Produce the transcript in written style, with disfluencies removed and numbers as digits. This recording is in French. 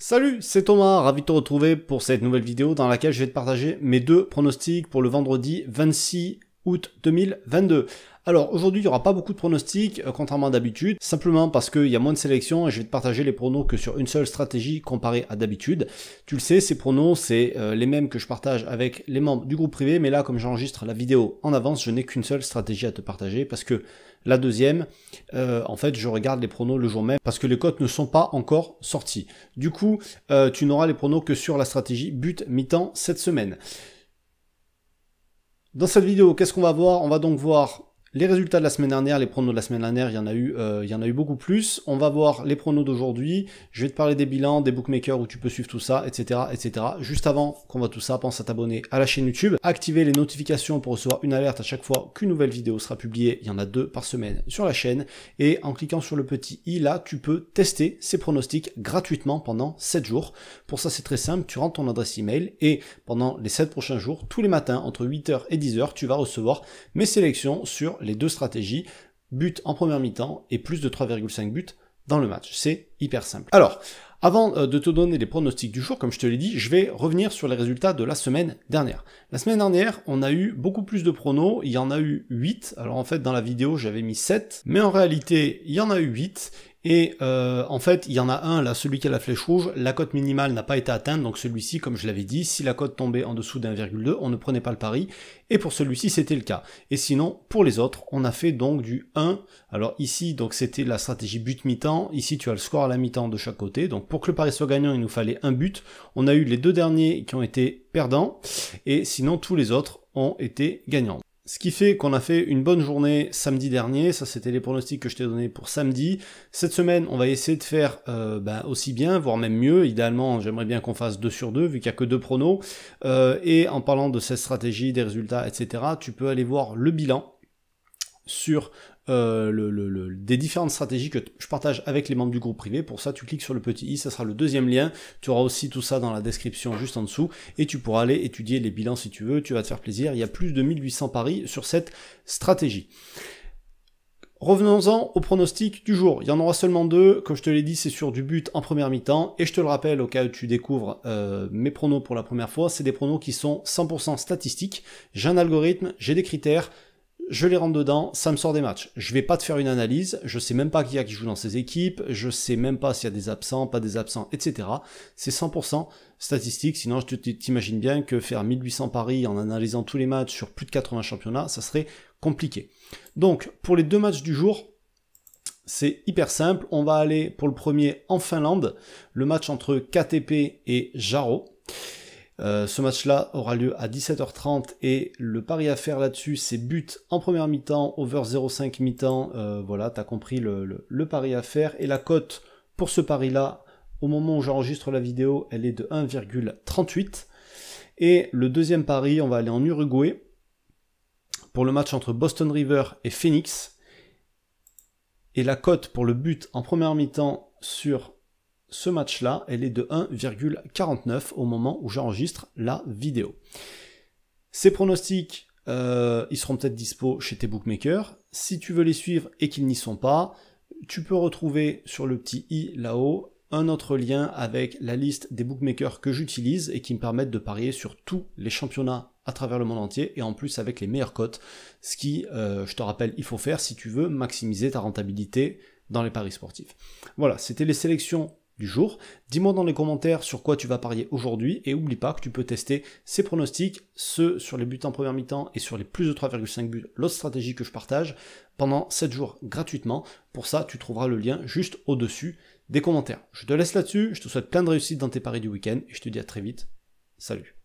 Salut, c'est Thomas, ravi de te retrouver pour cette nouvelle vidéo dans laquelle je vais te partager mes deux pronostics pour le vendredi 26 août 2022. Alors aujourd'hui il n'y aura pas beaucoup de pronostics, contrairement à d'habitude, simplement parce qu'il y a moins de sélection et je vais te partager les pronos que sur une seule stratégie comparé à d'habitude. Tu le sais, ces pronos c'est les mêmes que je partage avec les membres du groupe privé, mais là comme j'enregistre la vidéo en avance, je n'ai qu'une seule stratégie à te partager parce que la deuxième, en fait je regarde les pronos le jour même parce que les cotes ne sont pas encore sorties. Du coup, tu n'auras les pronos que sur la stratégie but mi-temps cette semaine. Dans cette vidéo, qu'est-ce qu'on va voir? On va donc voir les résultats de la semaine dernière, les pronos de la semaine dernière, il y en a eu beaucoup plus. On va voir les pronos d'aujourd'hui. Je vais te parler des bilans, des bookmakers où tu peux suivre tout ça, etc., etc. Juste avant qu'on voit tout ça, pense à t'abonner à la chaîne YouTube, activer les notifications pour recevoir une alerte à chaque fois qu'une nouvelle vidéo sera publiée. Il y en a 2 par semaine sur la chaîne. Et en cliquant sur le petit i là, tu peux tester ces pronostics gratuitement pendant 7 jours. Pour ça, c'est très simple. Tu rentres ton adresse email et pendant les 7 prochains jours, tous les matins, entre 8h et 10h, tu vas recevoir mes sélections sur les deux stratégies, but en première mi-temps et plus de 3,5 buts dans le match. C'est hyper simple. Alors, avant de te donner les pronostics du jour, comme je te l'ai dit, je vais revenir sur les résultats de la semaine dernière. La semaine dernière, on a eu beaucoup plus de pronos, il y en a eu 8. Alors en fait, dans la vidéo, j'avais mis 7, mais en réalité, il y en a eu 8. Et en fait, il y en a un, là, celui qui a la flèche rouge, la cote minimale n'a pas été atteinte, donc celui-ci, comme je l'avais dit, si la cote tombait en dessous d'1,2, on ne prenait pas le pari, et pour celui-ci, c'était le cas. Et sinon, pour les autres, on a fait donc du 1, alors ici, donc c'était la stratégie but mi-temps, ici tu as le score à la mi-temps de chaque côté, donc pour que le pari soit gagnant, il nous fallait un but, on a eu les deux derniers qui ont été perdants, et sinon tous les autres ont été gagnants. Ce qui fait qu'on a fait une bonne journée samedi dernier, ça c'était les pronostics que je t'ai donnés pour samedi. Cette semaine, on va essayer de faire aussi bien, voire même mieux. Idéalement, j'aimerais bien qu'on fasse 2 sur 2, vu qu'il n'y a que 2 pronos. Et en parlant de cette stratégie, des résultats, etc., tu peux aller voir le bilan sur des différentes stratégies que je partage avec les membres du groupe privé. Pour ça, tu cliques sur le petit i, ça sera le deuxième lien. Tu auras aussi tout ça dans la description juste en dessous et tu pourras aller étudier les bilans si tu veux. Tu vas te faire plaisir. Il y a plus de 1800 paris sur cette stratégie. Revenons-en au pronostic du jour. Il y en aura seulement 2. Comme je te l'ai dit, c'est sur du but en première mi-temps. Et je te le rappelle, au cas où tu découvres mes pronos pour la première fois, c'est des pronos qui sont 100% statistiques. J'ai un algorithme, j'ai des critères. Je les rentre dedans, ça me sort des matchs. Je vais pas te faire une analyse, je sais même pas qui y a qui joue dans ces équipes, je sais même pas s'il y a des absents, pas des absents, etc. C'est 100% statistique, sinon je t'imagine bien que faire 1800 paris en analysant tous les matchs sur plus de 80 championnats, ça serait compliqué. Donc, pour les 2 matchs du jour, c'est hyper simple. On va aller pour le premier en Finlande, le match entre KTP et Jaro. Ce match-là aura lieu à 17h30 et le pari à faire là-dessus, c'est but en première mi-temps, over 0,5 mi-temps, voilà, t'as compris le pari à faire. Et la cote pour ce pari-là, au moment où j'enregistre la vidéo, elle est de 1,38. Et le deuxième pari, on va aller en Uruguay pour le match entre Boston River et Phoenix. Et la cote pour le but en première mi-temps sur ce match-là, elle est de 1,49 au moment où j'enregistre la vidéo. Ces pronostics, ils seront peut-être dispo chez tes bookmakers. Si tu veux les suivre et qu'ils n'y sont pas, tu peux retrouver sur le petit i là-haut un autre lien avec la liste des bookmakers que j'utilise et qui me permettent de parier sur tous les championnats à travers le monde entier et en plus avec les meilleures cotes, ce qui, je te rappelle, il faut faire si tu veux maximiser ta rentabilité dans les paris sportifs. Voilà, c'était les sélections du jour. Dis-moi dans les commentaires sur quoi tu vas parier aujourd'hui et oublie pas que tu peux tester ces pronostics, ceux sur les buts en première mi-temps et sur les plus de 3,5 buts, l'autre stratégie que je partage, pendant 7 jours gratuitement. Pour ça, tu trouveras le lien juste au-dessus des commentaires. Je te laisse là-dessus, je te souhaite plein de réussite dans tes paris du week-end et je te dis à très vite. Salut!